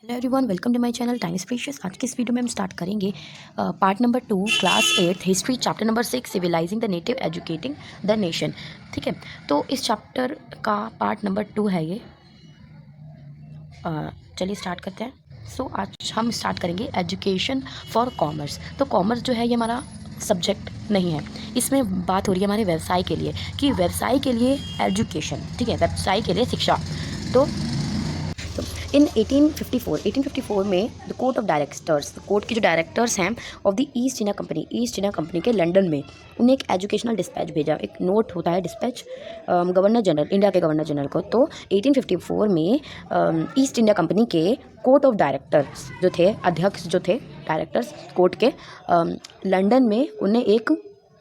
Hello everyone, welcome to my channel time is precious. आज के इस वीडियो में हम स्टार्ट करेंगे part number 2 class 8 history chapter number 6 civilising the native educating the nation. ठीक है, तो इस चैप्टर का पार्ट नंबर 2 है ये। चलिए स्टार्ट करते हैं। आज हम स्टार्ट करेंगे एजुकेशन फॉर कॉमर्स। तो कॉमर्स जो है ये हमारा सब्जेक्ट नहीं है, इसमें बात हो रही है हमारे व्यवसाय के लिए कि व्यवसाय के लिए एजुकेशन, ठीक है, व्यवसाय के लिए शिक्षा। तो इन 1854 में the court of directors, court के जो डायरेक्टर्स हैं of the east India company के लंदन में, उन्हें एक एजुकेशनल डिस्पैच भेजा। एक नोट होता है डिस्पैच गवर्नर जनरल, इंडिया के गवर्नर जनरल को। तो 1854 में ईस्ट इंडिया कंपनी के कोर्ट ऑफ डायरेक्टर्स जो थे, अध्यक्ष जो थे डायरेक्टर्स कोर्ट के, लंदन में उन्हें एक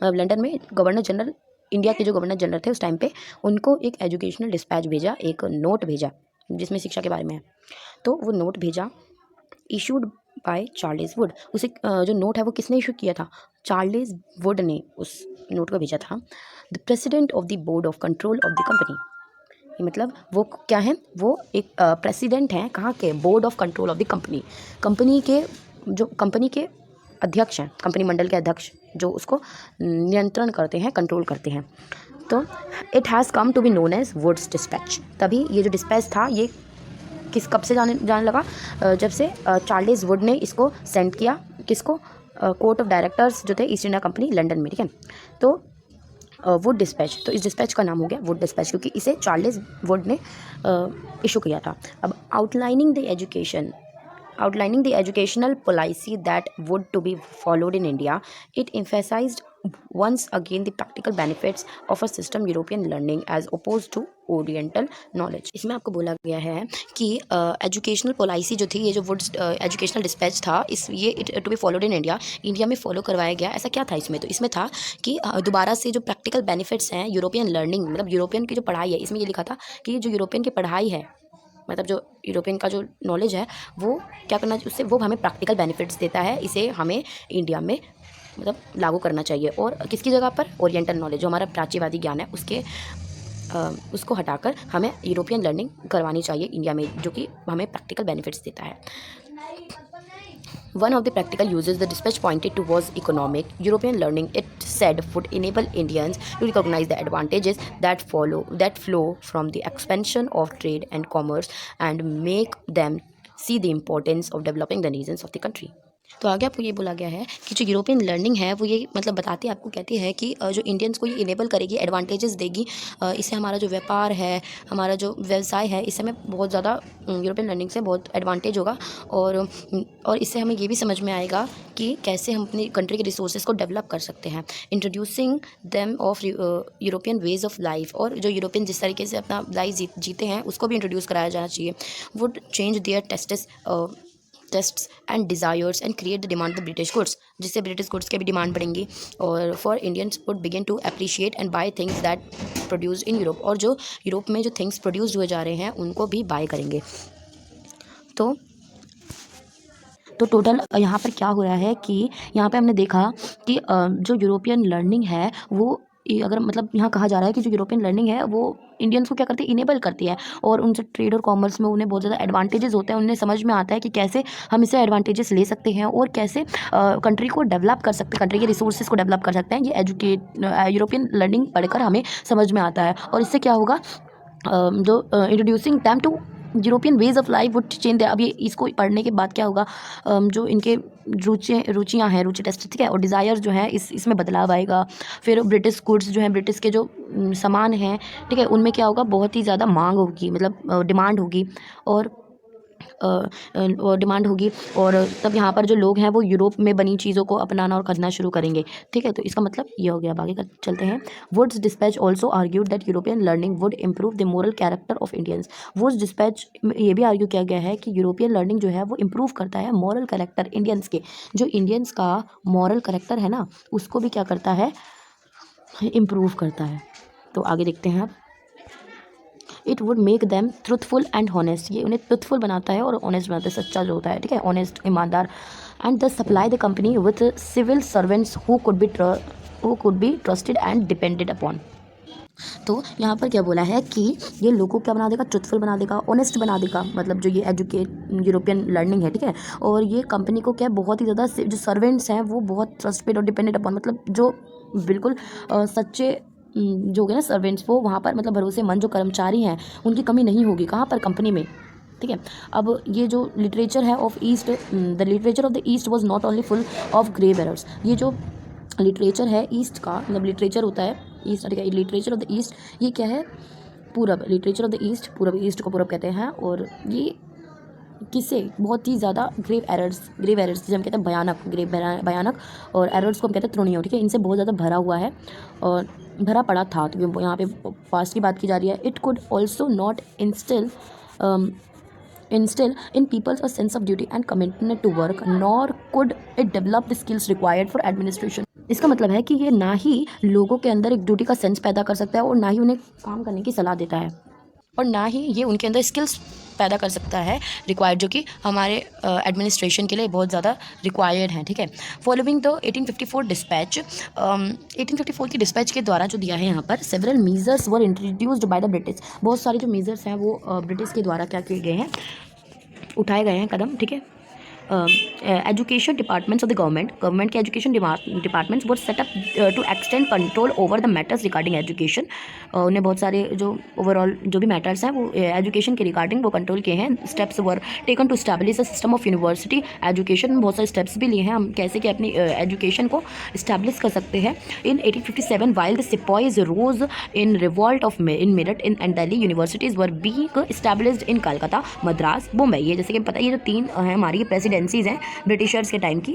लंदन में गवर्नर जनरल, इंडिया के जो गवर्नर जनरल थे उस टाइम पे, उनको एक एजुकेशनल डिस्पैच भेजा, एक नोट भेजा जिसमें शिक्षा के बारे में है। तो वो नोट भेजा, इशूड बाय चार्ल्स वुड। उसे जो नोट है वो किसने इशू किया था? चार्ल्स वुड ने उस नोट को भेजा था। The president of the board of control of the company, मतलब वो क्या है? वो एक प्रेसिडेंट हैं, कहाँ के? Board of control of the company, company के अध्यक्ष हैं, कंपनी मंडल के अध्यक्ष जो उसको नियंत्रण करते हैं, कंट्रोल करते हैं। तो it has come to be known as Wood's despatch. तभी ये जो डिस्पैच था ये कब से जाने लगा? जब से चार्ल्स वुड ने इसको सेंड किया, किसको? कोर्ट ऑफ डायरेक्टर्स जो थे ईस्ट इंडिया कंपनी लंदन में, ठीक है। तो वुड डिस्पैच, तो इस डिस्पैच का नाम हो गया वुड डिस्पैच, क्योंकि इसे चार्ल्स वुड ने इशू किया था। अब outlining the educational policy that would to be followed in India, it emphasized once again the practical benefits of a system European learning as opposed to oriental knowledge. इसमें आपको बोला गया है कि एजुकेशनल पॉलिसी जो थी, ये जो वुड्स एजुकेशनल डिस्पैच था, ये to be followed in India में फॉलो करवाया गया। ऐसा क्या था इसमें? तो इसमें था कि दोबारा से जो प्रैक्टिकल बेनिफिट्स हैं यूरोपियन लर्निंग, मतलब यूरोपियन की जो पढ़ाई है, इसमें ये लिखा था कि जो यूरोपियन की पढ़ाई है, मतलब जो यूरोपियन का जो नॉलेज है वो क्या करना, उससे वो हमें प्रैक्टिकल बेनिफिट्स देता है, इसे हमें इंडिया में मतलब लागू करना चाहिए। और किसकी जगह पर? ओरिएंटल नॉलेज, जो हमारा प्राच्यवादी ज्ञान है, उसको हटाकर हमें यूरोपियन लर्निंग करवानी चाहिए इंडिया में, जो कि हमें प्रैक्टिकल बेनिफिट्स देता है। One of the practical uses the dispatch pointed to was economic. European learning, it said, would enable Indians to recognize the advantages that flow from the expansion of trade and commerce and make them see the importance of developing the nations of the country. तो आगे आपको ये बोला गया है कि जो European learning है वो ये मतलब बताती है, आपको कहती है कि जो इंडियंस को ये इनेबल करेगी, एडवांटेजेस देगी, इससे हमारा जो व्यापार है, हमारा जो व्यवसाय है, इससे हमें बहुत ज़्यादा यूरोपियन लर्निंग से बहुत एडवांटेज होगा। और इससे हमें ये भी समझ में आएगा कि कैसे हम अपनी कंट्री के रिसोर्सेज को डेवलप कर सकते हैं। Introducing them of European ways of life, और जो यूरोपियन जिस तरीके से अपना लाइफ जीते हैं उसको भी इंट्रोड्यूस कराया जाना चाहिए। Would change their tastes and desires and create the demand the British goods, जिससे ब्रिटिश गुड्स की भी डिमांड बढ़ेंगी। और for Indians would begin to appreciate and buy things that produce in Europe, और जो यूरोप में जो थिंग्स प्रोड्यूस हुए जा रहे हैं उनको भी बाय करेंगे। तो टोटल यहाँ पर क्या हो रहा है कि यहाँ पे हमने देखा कि जो यूरोपियन लर्निंग है वो अगर मतलब यहाँ कहा जा रहा है कि जो यूरोपियन लर्निंग है वो इंडियंस को क्या करती है? इनेबल करती है, और उनसे ट्रेड और कॉमर्स में उन्हें बहुत ज़्यादा एडवांटेजेस होते हैं। उन्हें समझ में आता है कि कैसे हम इससे एडवांटेजेस ले सकते हैं और कैसे कंट्री को डेवलप कर सकते हैं, कंट्री के रिसोर्सेज को डेवलप कर सकते हैं। ये यूरोपियन लर्निंग पढ़कर हमें समझ में आता है। और इससे क्या होगा? जो introducing them to European ways of life would change. अब ये इसको पढ़ने के बाद क्या होगा? जो इनके रुचियाँ हैं, रुचि टेस्ट, ठीक है, और डिज़ायर जो है इसमें बदलाव आएगा। फिर ब्रिटिश गुड्स जो हैं, ब्रिटिश के जो सामान हैं, ठीक है, उनमें क्या होगा? बहुत ही ज़्यादा मांग होगी, मतलब डिमांड होगी, और डिमांड होगी। और तब यहाँ पर जो लोग हैं वो यूरोप में बनी चीज़ों को अपनाना और खरीदना शुरू करेंगे, ठीक है। तो इसका मतलब ये हो गया। अब आगे चलते हैं। Wood's despatch also argued that European learning would improve the moral character of Indians. Wood's despatch में ये भी आर्ग्यू किया गया है कि यूरोपियन लर्निंग जो है वो इम्प्रूव करता है मॉरल कैरेक्टर इंडियंस के। जो इंडियंस का मॉरल कैरेक्टर है ना, उसको भी क्या करता है? इम्प्रूव करता है। तो आगे देखते हैं आप। It would make them truthful and honest, ये उन्हें ट्रुथफुल बनाता है और ऑनेस्ट बनाता है, सच्चा जो होता है, ठीक है, ऑनेस्ट, ईमानदार। And the supply the company with civil servants who could be trusted and depended upon. तो यहाँ पर क्या बोला है कि ये लोगों को क्या बना देगा, ट्रुथफुल बना देगा, ऑनेस्ट बना देगा, मतलब जो ये यूरोपियन लर्निंग है, ठीक है। और ये कंपनी को क्या बहुत ही ज़्यादा जो सर्वेंट्स हैं वो बहुत ट्रस्टेड और डिपेंडेंट अपॉन, मतलब जो बिल्कुल सच्चे जो हो गए ना सर्वेंट्स, वो वहाँ पर मतलब भरोसेमंद जो कर्मचारी हैं उनकी कमी नहीं होगी कहाँ पर, कंपनी में, ठीक है। अब ये जो लिटरेचर है of East, the literature of the East was not only full of grave errors. ये जो लिटरेचर है ईस्ट का, मतलब लिटरेचर होता है ईस्ट, ठीक है, लिटरेचर ऑफ द ईस्ट ये क्या है, पूरब, लिटरेचर ऑफ द ईस्ट, पूरब, ईस्ट को पूरब कहते हैं। और ये किससे बहुत ही ज़्यादा ग्रेव एरर्स जिसे हम कहते हैं भयानक, ग्रेव भयानक, और एरर्स को हम कहते हैं त्रुटियाँ, ठीक है, इनसे बहुत ज़्यादा भरा हुआ है और भरा पड़ा था। तो यहाँ पे पास्ट की बात की जा रही है। It could also not instill in people's a sense of duty and commitment to work, nor could it develop the skills required for administration। इसका मतलब है कि ये ना ही लोगों के अंदर एक ड्यूटी का सेंस पैदा कर सकता है और ना ही उन्हें काम करने की सलाह देता है, और ना ही ये उनके अंदर स्किल्स पैदा कर सकता है रिक्वायर्ड, जो कि हमारे एडमिनिस्ट्रेशन के लिए बहुत ज़्यादा रिक्वायर्ड हैं, ठीक है। फॉलोइंग द 1854 डिस्पैच, 1854 की डिस्पैच के द्वारा जो दिया है यहाँ पर, several measures were introduced by the British. बहुत सारे जो मीजर्स हैं वो ब्रिटिश के द्वारा क्या किए गए हैं, उठाए गए हैं कदम, ठीक है। Education departments of the government के education departments were set up to extend control over the matters regarding education. उन्हें बहुत सारे जो ओवरऑल जो भी मैटर्स हैं वो एजुकेशन के रिगार्डिंग वो कंट्रोल किए हैं। Steps were taken to establish a system of university education. बहुत सारे स्टेप्स भी लिए हैं हम कैसे कि अपनी एजुकेशन को इस्टेब्लिश कर सकते हैं। In 1857 while the sepoys rose in revolt of in Meerut and Delhi, universities were being established in Calcutta, Madras, Mumbai. ये जैसे कि पता है ये जो तीन हैं हमारी प्रेसिडेंसीज हैं ब्रिटिशर्स के टाइम की,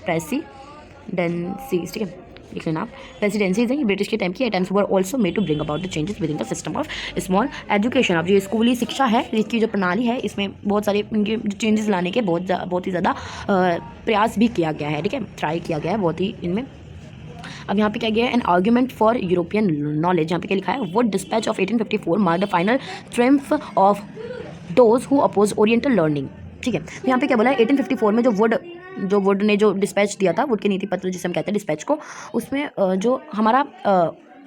प्रेसिडेंसीज, ठीक है, लिख लेना आप, प्रेसिडेंसीज हैं ये ब्रिटिश के टाइम की। Attempts were also made to bring about the changes within the system of small education. अब जो स्कूली शिक्षा है इसकी जो प्रणाली है इसमें बहुत सारे इनके चेंजेस लाने के बहुत ही ज़्यादा प्रयास भी किया गया है, ठीक है, ट्राई किया गया है बहुत ही इनमें। अब यहाँ पे क्या गया है, an argument for European knowledge. यहाँ पे क्या लिखा है, Wood despatch of 1854 mark the final triumph of those who oppose oriental learning, ठीक है। तो यहाँ पे क्या बोला है, 1854 में जो वुड ने जो डिस्पैच दिया था, वुड के नीति पत्र जिसे हम कहते हैं डिस्पैच को, उसमें जो हमारा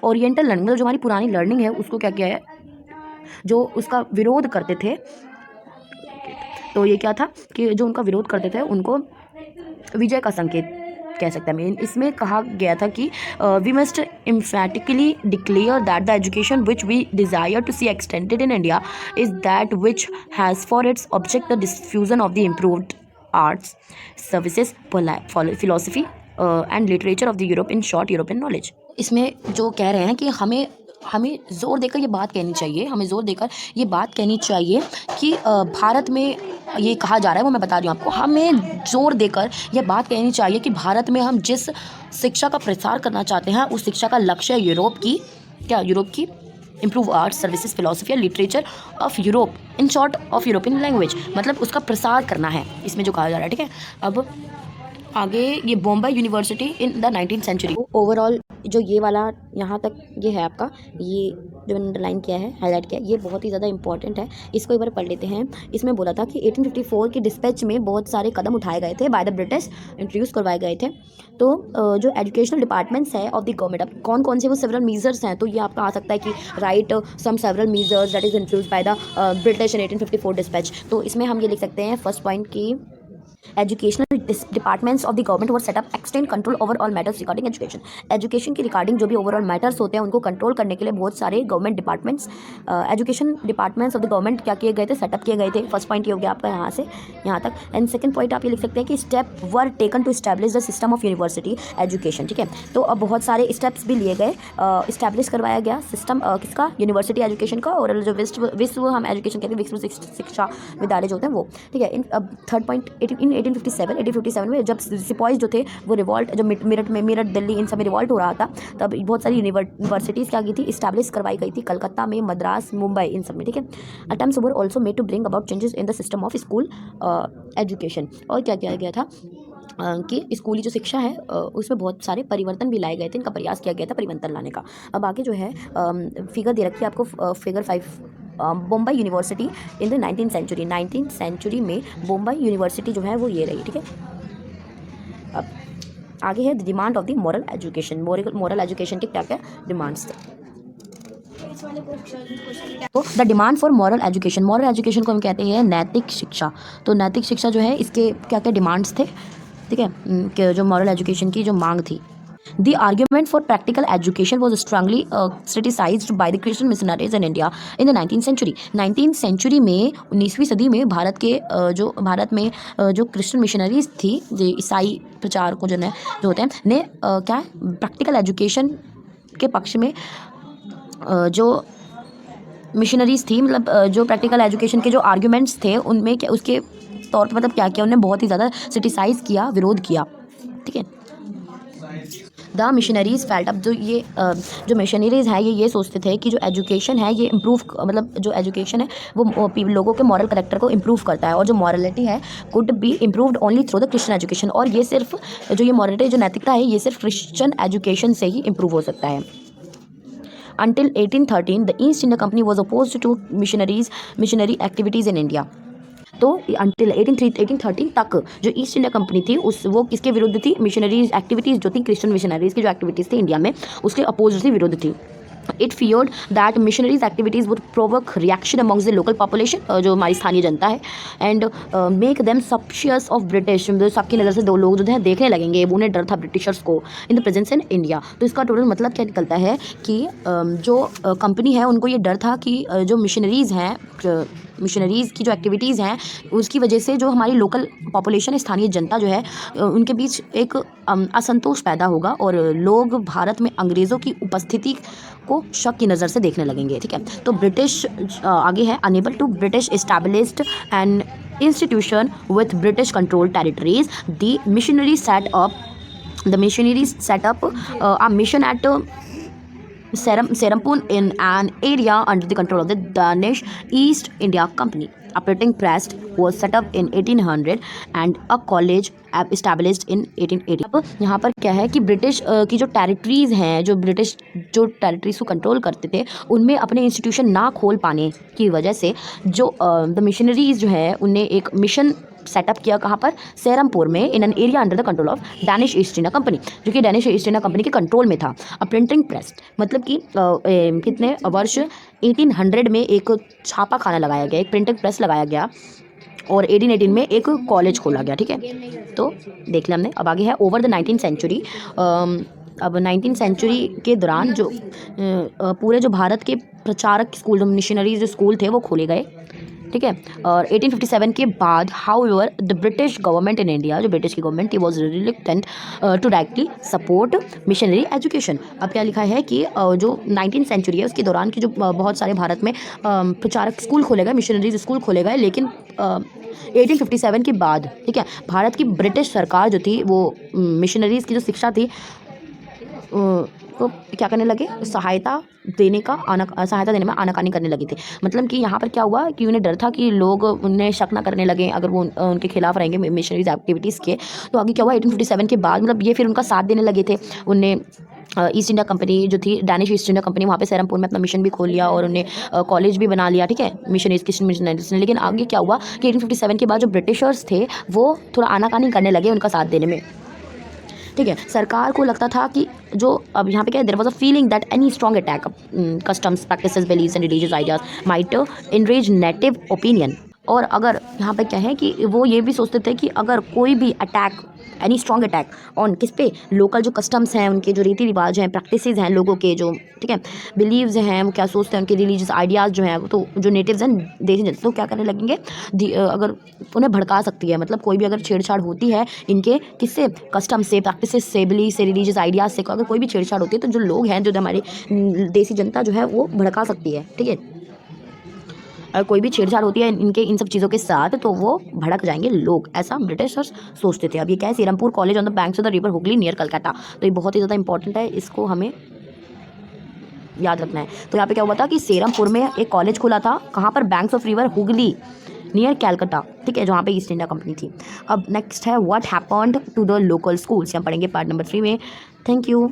ओरिएंटल लर्निंग, मतलब जो हमारी पुरानी लर्निंग है उसको क्या किया है, जो उसका विरोध करते थे, तो ये क्या था कि जो उनका विरोध करते थे उनको विजय का संकेत कह सकते हैं। इसमें कहा गया था कि we must emphatically declare that the education which we desire to see extended in India is that which has for its object the diffusion of the improved arts, services, philosophy and literature of the Europe, in short European knowledge। इसमें जो कह रहे हैं कि हमें ज़ोर देकर ये बात कहनी चाहिए, हमें ज़ोर देकर ये बात कहनी चाहिए कि भारत में ये कहा जा रहा है वो मैं बता रही हूँ आपको, हमें ज़ोर देकर ये बात कहनी चाहिए कि भारत में हम जिस शिक्षा का प्रसार करना चाहते हैं उस शिक्षा का लक्ष्य यूरोप की इम्प्रूव आर्ट्स, सर्विसेज, फिलोसफी या literature of Europe, in short of European language, मतलब उसका प्रसार करना है इसमें जो कहा जा रहा है, ठीक है। अब आगे ये Bombay University in the 19th century. Overall जो ये वाला यहाँ तक ये है आपका, ये जो मैंने अंडरलाइन किया है, हाईलाइट किया है, ये बहुत ही ज़्यादा इंपॉर्टेंट है, इसको एक बार पढ़ लेते हैं। इसमें बोला था कि 1854 की डिस्पैच में बहुत सारे कदम उठाए गए थे बाय द ब्रिटिश, इंट्रोड्यूस करवाए गए थे। तो जो एजुकेशनल डिपार्टमेंट्स है ऑफ द गवर्नमेंट, अब कौन कौन से वो सेवरल मीजर्स हैं, तो ये आपका आ सकता है कि right some several measures that is introduced by the British in 1854 despatch. तो इसमें हम ये लिख सकते हैं फर्स्ट पॉइंट की educational departments of the government were set up extend control over all matters regarding education. Education के रिगार्डिंग जो भी ओवरऑल मैटर्स होते हैं उनको कंट्रोल करने के लिए बहुत सारे government departments, education departments of the government क्या किए गए थे, सेटअप किए गए थे। फर्स्ट पॉइंट ये हो गया आपका यहाँ से यहाँ तक। एंड सेकंड पॉइंट आप ये लिख सकते हैं कि step were taken to establish the system of university education, ठीक है। तो अब बहुत सारे स्टेप्स भी लिए गए, इस्टेब्लिश करवाया गया सिस्टम किसका, यूनिवर्सिटी एजुकेशन का, और जो विश्व हम एजुकेशन कहते हैं, विश्व शिक्षा विद्यालय जो होते हैं वो, ठीक है। अब थर्ड पॉइंट इन 1857 में जब सिपाहीज जो थे वो रिवॉल्ट, जो मेरठ दिल्ली इन सब में रिवॉल्ट हो रहा था, तब बहुत सारी यूनिवर्सिटीज़ क्या की थी, इस्टेब्लिश करवाई गई थी, कलकत्ता में, मद्रास, मुंबई, इन सब में, ठीक है। Attempts were also made to bring about changes in the system of school education. और क्या किया गया था कि स्कूली जो शिक्षा है उसमें बहुत सारे परिवर्तन भी लाए गए थे, इनका प्रयास किया गया था परिवर्तन लाने का। अब आगे जो है फिगर दे रखी है आपको, figure 5, Bombay University in the 19th century में बॉम्बे यूनिवर्सिटी जो है वो ये रही, ठीक है। अब आगे है the demand of the moral education. Moral education के क्या क्या डिमांड्स थे। तो the demand for moral education, moral education को हम कहते हैं नैतिक शिक्षा। तो नैतिक शिक्षा जो है इसके क्या क्या डिमांड्स थे, ठीक है, कि जो मॉरल एजुकेशन की जो मांग थी। The argument for practical education was strongly criticized by the Christian missionaries in India in the 19th century. 19th century में 19वीं सदी में भारत में जो क्रिश्चियन मिशनरीज थी, जो ईसाई प्रचारकों जो होते हैं ने क्या प्रैक्टिकल एजुकेशन के पक्ष में जो मिशनरीज थी, मतलब जो प्रैक्टिकल एजुकेशन के जो आर्ग्यूमेंट्स थे उनमें क्या उसके तौर पर मतलब क्या किया, उन्होंने बहुत ही ज़्यादा क्रिटिसाइज़ किया, विरोध किया, ठीक है। द मिशनरीज फेल्ट, अब जो मिशनरीज है ये सोचते थे कि जो एजुकेशन है ये इम्प्रूव, मतलब जो एजुकेशन है वो लोगों के मॉरल करेक्टर को इम्प्रूव करता है, और जो मॉरलिटी है could be improved only through the Christian education, और ये सिर्फ जो ये मॉरलिटी जो नैतिकता है ये सिर्फ क्रिश्चियन एजुकेशन से ही इम्प्रूव हो सकता है। Until 1813 the East India Company was opposed to missionary activities in India. तो अंटिल 1813 तक जो ईस्ट इंडिया कंपनी थी वो किसके विरुद्ध थी, मिशनरीज एक्टिविटीज़ जो थी, क्रिश्चियन मिशनरीज की जो एक्टिविटीज़ थी इंडिया में उसके अपोज थी, विरुद्ध थी। It feared that missionaries activities would provoke reaction amongst the local population, जो हमारी स्थानीय जनता है, and make them suspicious of British, सबकी नज़र से दो लोग जो है देखने लगेंगे, उन्हें डर था ब्रिटिशर्स को in the presence in India. तो इसका टोटल मतलब क्या निकलता है कि जो कंपनी है उनको ये डर था कि जो मिशनरीज़ हैं, मिशनरीज़ की जो एक्टिविटीज़ हैं उसकी वजह से जो हमारी लोकल पॉपुलेशन है, स्थानीय जनता जो है, उनके बीच एक असंतोष पैदा होगा और लोग भारत में अंग्रेज़ों की उपस्थिति को शक की नज़र से देखने लगेंगे, ठीक है। तो ब्रिटिश आगे है, enable to British established an institution with British control territories, the missionary set up a mission at Serampore in an area under the control of the Danish East India Company. A printing press was set up in 1800 and a college established in 1880. अब यहाँ पर क्या है कि British की जो territories हैं, जो ब्रिटिश जो टेरिटरीज़ को कंट्रोल करते थे, उनमें अपने इंस्टीट्यूशन ना खोल पाने की वजह से जो द मिशनरीज़ जो है उनने एक मिशन सेटअप किया, कहाँ पर, सेरमपुर में, in an area under the control of Danish east India company, जो कि डैनिश ईस्ट इंडिया कंपनी के कंट्रोल में था। अ प्रिंटिंग प्रेस, मतलब कि कितने वर्ष 1800 में एक छापा खाना लगाया गया, एक प्रिंटिंग प्रेस लगाया गया, और 1818 में एक कॉलेज खोला गया, ठीक है। तो देख लिया हमने। अब आगे है ओवर द 19th सेंचुरी। अब 19th सेंचुरी के दौरान जो पूरे जो भारत के प्रचारक स्कूल, मिशनरी जो स्कूल थे वो खोले गए, ठीक है। और 1857 के बाद however the British government in India, जो ब्रिटिश की गवर्नमेंट थी, was reluctant to directly support missionary education. अब क्या लिखा है कि जो 19th सेंचुरी है उसके दौरान की जो बहुत सारे भारत में प्रचारक स्कूल खोले गए, मिशनरीज स्कूल खोले गए, लेकिन 1857 के बाद, ठीक है, भारत की ब्रिटिश सरकार जो थी वो मिशनरीज़ की जो शिक्षा थी को क्या करने लगे, सहायता देने में आनाकानी करने लगी थी। मतलब कि यहाँ पर क्या हुआ कि उन्हें डर था कि लोग उन्हें शक ना करने लगे अगर वो उनके खिलाफ रहेंगे मिशनरीज एक्टिविटीज़ के। तो आगे क्या हुआ, 1857 के बाद मतलब ये फिर उनका साथ देने लगे थे। उनने ईस्ट इंडिया कंपनी जो थी, डैनिश ईस्ट इंडिया कंपनी, वहाँ पे सेरमपुर में अपना मिशन भी खोल लिया और उन्हें कॉलेज भी बना लिया, ठीक है, मिशनरीज क्रिश्चियन मिशनरीज ने। लेकिन आगे क्या हुआ कि 1857 के बाद जो ब्रिटिशर्स थे वो थोड़ा आनाकानी करने लगे उनका साथ देने में, ठीक है। सरकार को लगता था कि जो अब यहाँ पे क्या है, there was a feeling that any strong attack customs practices beliefs and religious ideas might enrage native opinion. और अगर यहाँ पे क्या है कि वो ये भी सोचते थे कि अगर कोई भी attack, any strong attack on किस पे, लोकल जो कस्टम्स हैं, उनके जो रीति रिवाज हैं, प्रैक्टिसेस हैं लोगों के जो, ठीक है, बिलीव्स हैं, वो क्या सोचते हैं, उनके रिलीजियस आइडियाज़ जो हैं, तो जो नेटिव्स हैं, देसी जनता, तो क्या करने लगेंगे, अगर उन्हें भड़का सकती है, मतलब कोई भी अगर छेड़छाड़ होती है इनके किससे, कस्टम से, प्रैक्टिसेस से, बिलीव से, रिलीजियस आइडियाज़ से, अगर कोई भी छेड़छाड़ होती है तो जो लोग हैं, जो हमारी देसी जनता जो है वो भड़का सकती है, ठीक है। अगर कोई भी छेड़छाड़ होती है इनके इन सब चीज़ों के साथ तो वो भड़क जाएंगे लोग, ऐसा ब्रिटिशर्स सोचते थे। अब ये क्या है, Serampore college on the banks of the river Hooghly near Calcutta. तो ये बहुत ही ज़्यादा इंपॉर्टेंट है, इसको हमें याद रखना है। तो यहाँ पे क्या हुआ था कि सेरमपुर में एक कॉलेज खुला था, कहाँ पर, banks of river Hooghly near Calcutta, ठीक है, जहाँ पे ईस्ट इंडिया कंपनी थी। अब नेक्स्ट है what happened to the local schools, हम पढ़ेंगे पार्ट नंबर 3 में। Thank you.